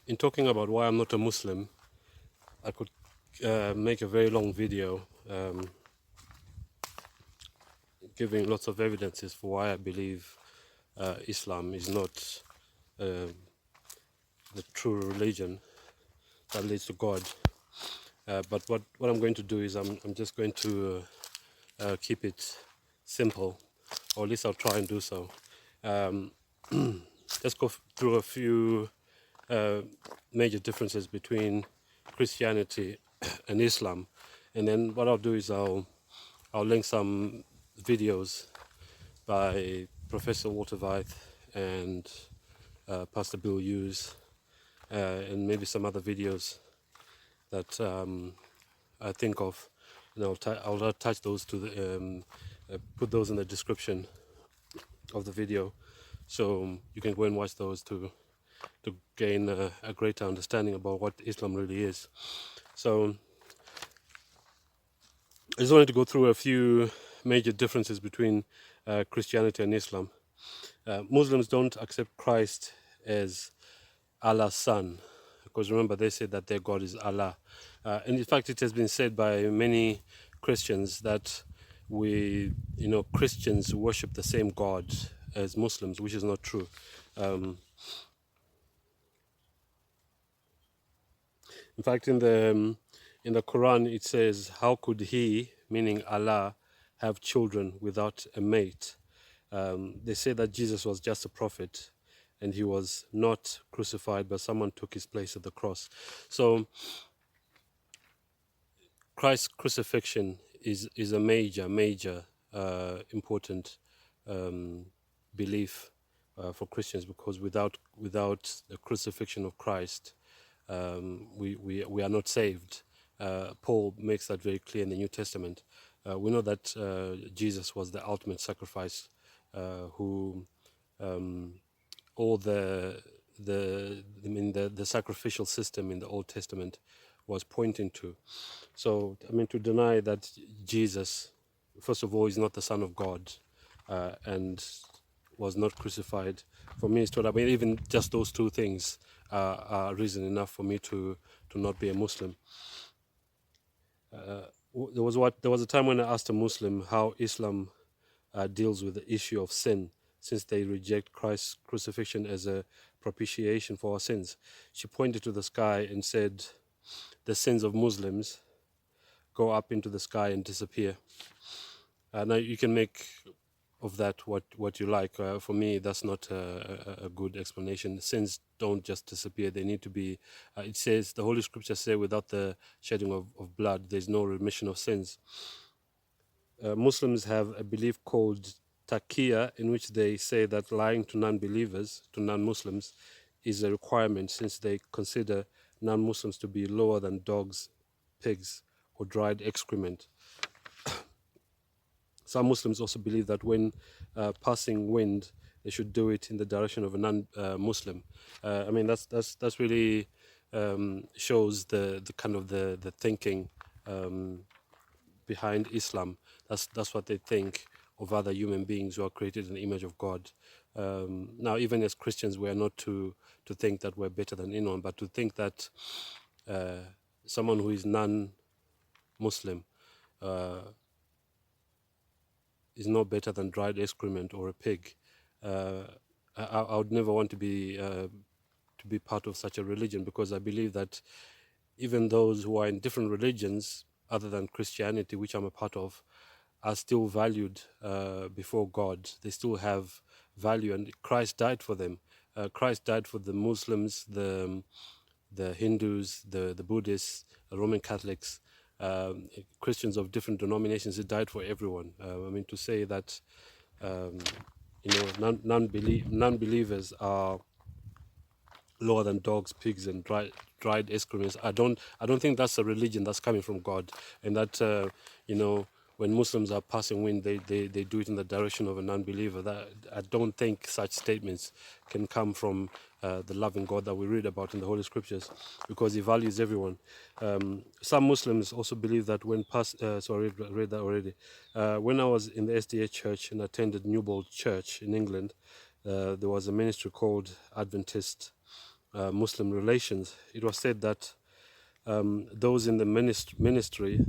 In talking about why I'm not a Muslim, I could make a very long video giving lots of evidences for why I believe Islam is not uh, the true religion that leads to God. But what I'm going to do is I'm just going to keep it simple, or at least I'll try and do so. Um, let's go through a few major differences between Christianity and Islam, and then what I'll do is I'll link some videos by Professor Walter Veith and Pastor Bill Hughes, and maybe some other videos that I think of, and I'll attach those to the put those in the description of the video, so you can go and watch those to gain a greater understanding about what Islam really is. So I just wanted to go through a few major differences between Christianity and Islam. Muslims don't accept Christ as Allah's son, because remember they say that their God is Allah. And in fact, it has been said by many Christians that Christians worship the same God as Muslims, which is not true. In fact, in the Quran, it says, "How could he, meaning Allah, have children without a mate?" They say that Jesus was just a prophet, and he was not crucified, but someone took his place at the cross. So Christ's crucifixion is a major important belief for Christians, because without the crucifixion of Christ, we are not saved. Paul makes that very clear in the New Testament. We know that Jesus was the ultimate sacrifice, who all the sacrificial system in the Old Testament was pointing to. So to deny that Jesus, first of all, is not the Son of God, and was not crucified, for me is to, even just those two things are reason enough for me to not be a Muslim. There was a time when I asked a Muslim how Islam deals with the issue of sin, since they reject Christ's crucifixion as a propitiation for our sins. She pointed to the sky and said, "The sins of Muslims go up into the sky and disappear." Now you can make of that what you like. For me, that's not a good explanation. Sins don't just disappear; they need to be. It says, the Holy Scriptures say, without the shedding of blood, there's no remission of sins. Muslims have a belief called taqiyya, in which they say that lying to non-believers, to non-Muslims, is a requirement, since they consider non-Muslims to be lower than dogs, pigs, or dried excrement. Some Muslims also believe that when passing wind, they should do it in the direction of a non-Muslim. That's really shows the kind of the thinking behind Islam. That's what they think of other human beings who are created in the image of God. Now, even as Christians, we are not to think that we're better than anyone, but to think that someone who is non-Muslim is no better than dried excrement or a pig. I would never want to be part of such a religion, because I believe that even those who are in different religions other than Christianity, which I'm a part of, are still valued before God. They still have value, and Christ died for them. Christ died for the Muslims, the Hindus, the Buddhists, the Roman Catholics, Christians of different denominations. He died for everyone. To say that non-believers are lower than dogs, pigs, and dried excrements. I don't think that's a religion that's coming from God, and that when Muslims are passing wind, they do it in the direction of a non-believer. That I don't think such statements can come from the loving God that we read about in the Holy Scriptures, because He values everyone. Some Muslims also believe that when I read that already. When I was in the SDA church and attended Newbold Church in England, there was a ministry called Adventist Muslim relations, it was said that those in the ministry,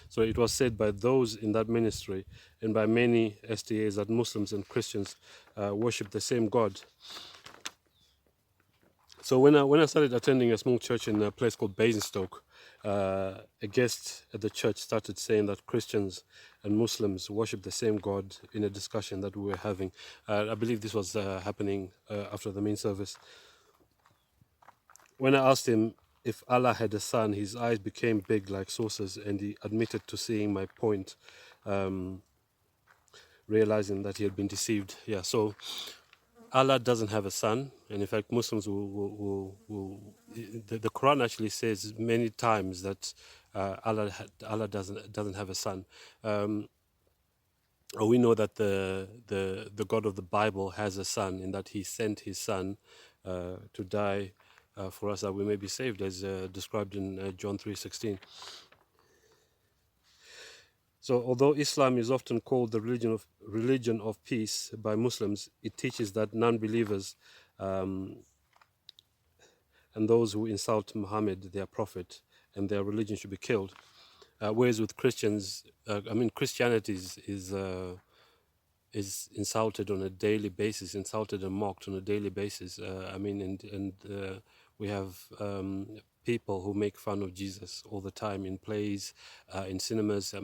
so it was said by those in that ministry and by many SDAs that Muslims and Christians worship the same God. So when I started attending a small church in a place called Basingstoke, a guest at the church started saying that Christians and Muslims worship the same God in a discussion that we were having. I believe this was happening after the main service. When I asked him if Allah had a son, his eyes became big like saucers, and he admitted to seeing my point, realizing that he had been deceived. Yeah, so Allah doesn't have a son, and in fact, Muslims the Quran actually says many times that Allah doesn't have a son. We know that the God of the Bible has a son, in that He sent His Son to die for us that we may be saved, as described in John 3:16. So, although Islam is often called the religion of peace by Muslims, it teaches that non-believers and those who insult Muhammad, their prophet, and their religion should be killed. Whereas with Christians, Christianity is insulted on a daily basis, insulted and mocked on a daily basis. We have people who make fun of Jesus all the time in plays, in cinemas.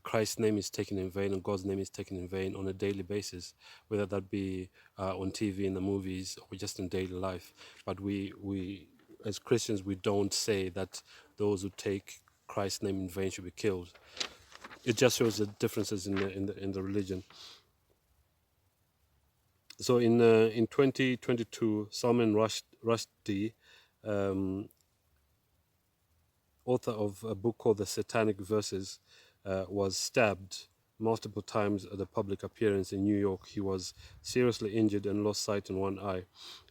Christ's name is taken in vain and God's name is taken in vain on a daily basis, whether that be on TV, in the movies, or just in daily life. But we as Christians, we don't say that those who take Christ's name in vain should be killed. It just shows the differences in the religion. So in 2022, Salman Rushdie, author of a book called The Satanic Verses, was stabbed multiple times at a public appearance in New York. He was seriously injured and lost sight in one eye.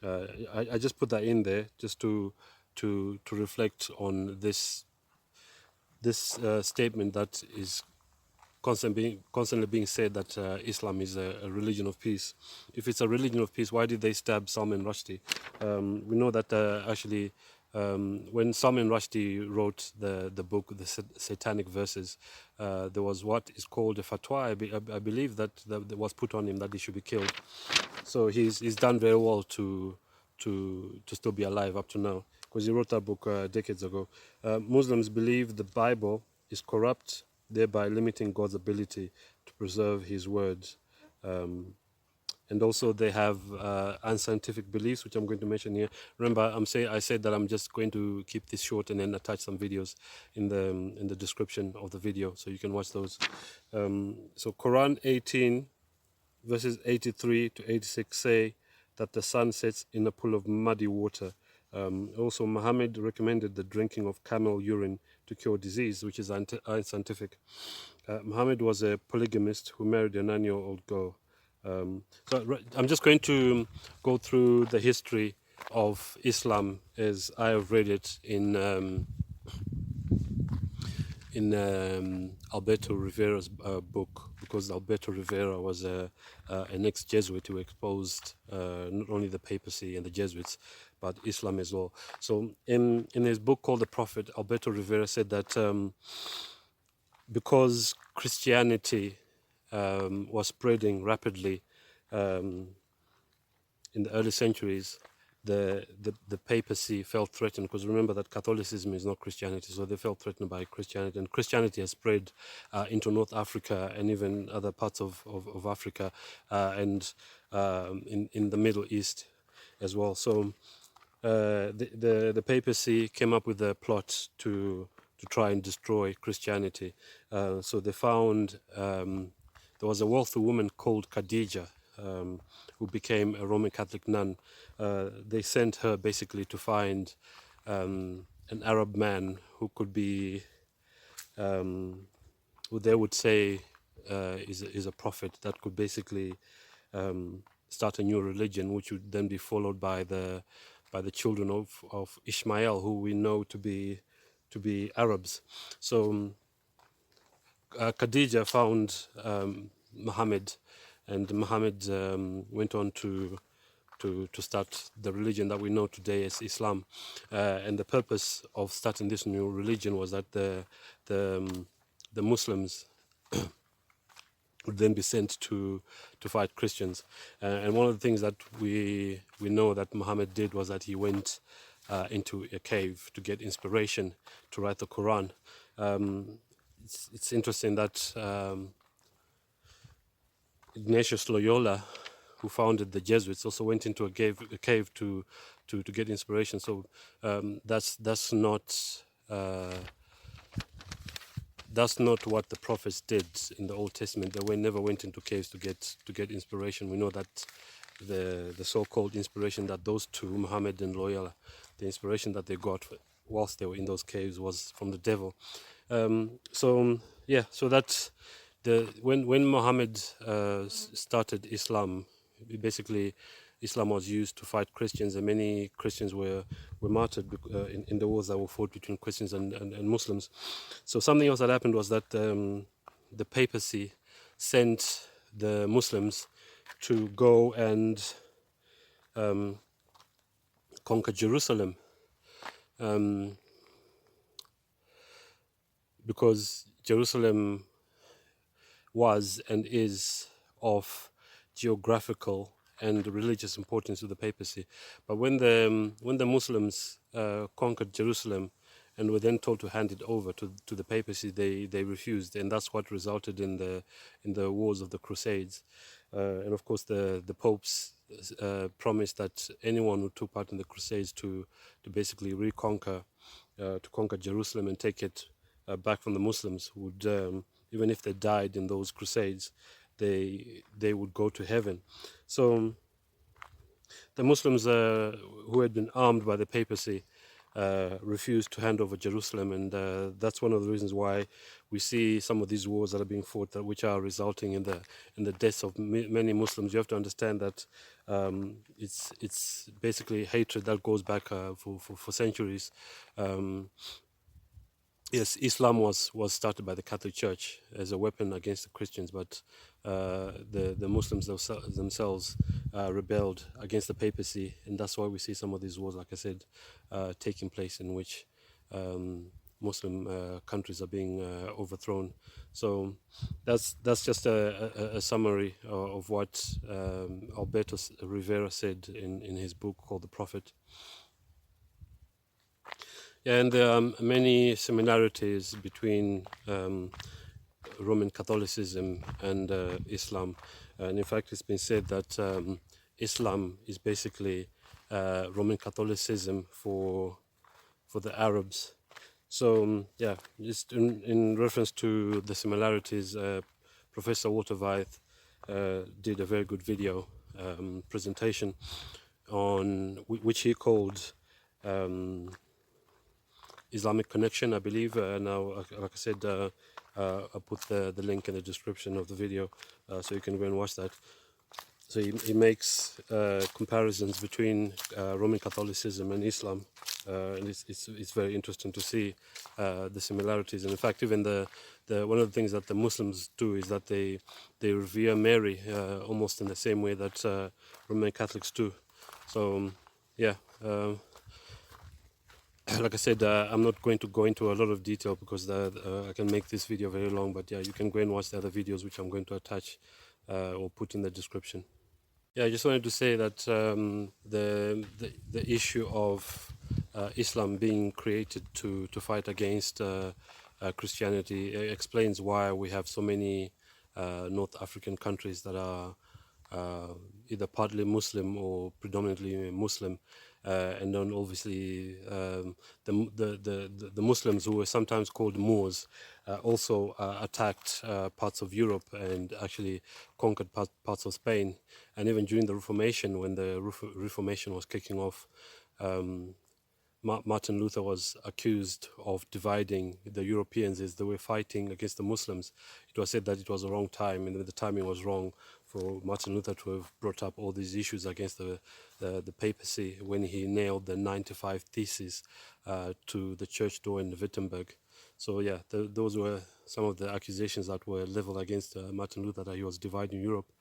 I just put that in there just to reflect on this statement that is constantly being said, that Islam is a religion of peace. If it's a religion of peace, why did they stab Salman Rushdie? We know that actually when Salman Rushdie wrote the book, The Satanic Verses, there was what is called a fatwa, I believe, that was put on him that he should be killed. So he's done very well to still be alive up to now, because he wrote that book decades ago. Muslims believe the Bible is corrupt, thereby limiting God's ability to preserve His words. And also they have unscientific beliefs, which I'm going to mention here. Remember, I said that I'm just going to keep this short and then attach some videos in the description of the video, so you can watch those. So Quran 18 verses 83 to 86 say that the sun sets in a pool of muddy water. Also, Muhammad recommended the drinking of camel urine to cure disease, which is unscientific. Muhammad was a polygamist who married a 9-year-old girl. So I'm just going to go through the history of Islam as I have read it in Alberto Rivera's book, because Alberto Rivera was an ex-Jesuit who exposed not only the papacy and the Jesuits, but Islam as well. So in his book called The Prophet, Alberto Rivera said that because Christianity was spreading rapidly in the early centuries, the papacy felt threatened, because remember that Catholicism is not Christianity, so they felt threatened by Christianity, and Christianity has spread into North Africa and even other parts of Africa and in the Middle East as well. So the papacy came up with a plot to try and destroy Christianity. So they found there was a wealthy woman called Khadija, who became a Roman Catholic nun. They sent her basically to find an Arab man who could be, who they would say is a prophet that could basically start a new religion, which would then be followed by the children of Ishmael, who we know to be Arabs. So Khadija found Muhammad, and Muhammad went on to to start the religion that we know today as Islam. And the purpose of starting this new religion was that the Muslims would then be sent to fight Christians. And one of the things that we know that Muhammad did was that he went into a cave to get inspiration to write the Quran. It's interesting that Ignatius Loyola, who founded the Jesuits, also went into a cave to get inspiration. So that's not what the prophets did in the Old Testament. They never went into caves to get inspiration. We know that the so-called inspiration that those two, Muhammad and Loyola, the inspiration that they got whilst they were in those caves was from the devil. So that's when Muhammad started Islam, basically Islam was used to fight Christians, and many Christians were martyred in the wars that were fought between Christians and Muslims. So something else that happened was that the papacy sent the Muslims to go and conquer Jerusalem, because Jerusalem was and is of geographical and religious importance to the papacy. But when the Muslims conquered Jerusalem and were then told to hand it over to the papacy, they refused, and that's what resulted in the wars of the Crusades. And of course, the popes promised that anyone who took part in the Crusades to basically to conquer Jerusalem and take it back from the Muslims would, even if they died in those Crusades, they would go to heaven. So the Muslims who had been armed by the papacy refused to hand over Jerusalem, and that's one of the reasons why we see some of these wars that are being fought, which are resulting in the deaths of many Muslims. You have to understand that it's basically hatred that goes back for centuries. Yes, Islam was started by the Catholic Church as a weapon against the Christians, but the Muslims themselves rebelled against the papacy, and that's why we see some of these wars, like I said, taking place, in which Muslim countries are being overthrown. So that's just a summary of what Alberto Rivera said in his book called The Prophet. And there are many similarities between Roman Catholicism and Islam. And in fact, it's been said that Islam is basically Roman Catholicism for the Arabs. So just in reference to the similarities, Professor Walter Veith did a very good video presentation on which he called Islamic Connection, I believe. Now, like I said, I'll put the link in the description of the video, so you can go and watch that. So he makes comparisons between Roman Catholicism and Islam, and it's very interesting to see the similarities. And in fact, even the one of the things that the Muslims do is that they revere Mary almost in the same way that Roman Catholics do. So like I said, I'm not going to go into a lot of detail because I can make this video very long, but you can go and watch the other videos which I'm going to attach or put in the description. I just wanted to say that the issue of Islam being created to fight against Christianity explains why we have so many North African countries that are either partly Muslim or predominantly Muslim. And then obviously the Muslims, who were sometimes called Moors, also attacked parts of Europe and actually conquered parts of Spain. And even during the Reformation, when the Reformation was kicking off, Martin Luther was accused of dividing the Europeans as they were fighting against the Muslims. It was said that it was the wrong time, and the timing was wrong for Martin Luther to have brought up all these issues against the papacy when he nailed the 95 Theses to the church door in Wittenberg. So those were some of the accusations that were leveled against Martin Luther, that he was dividing Europe.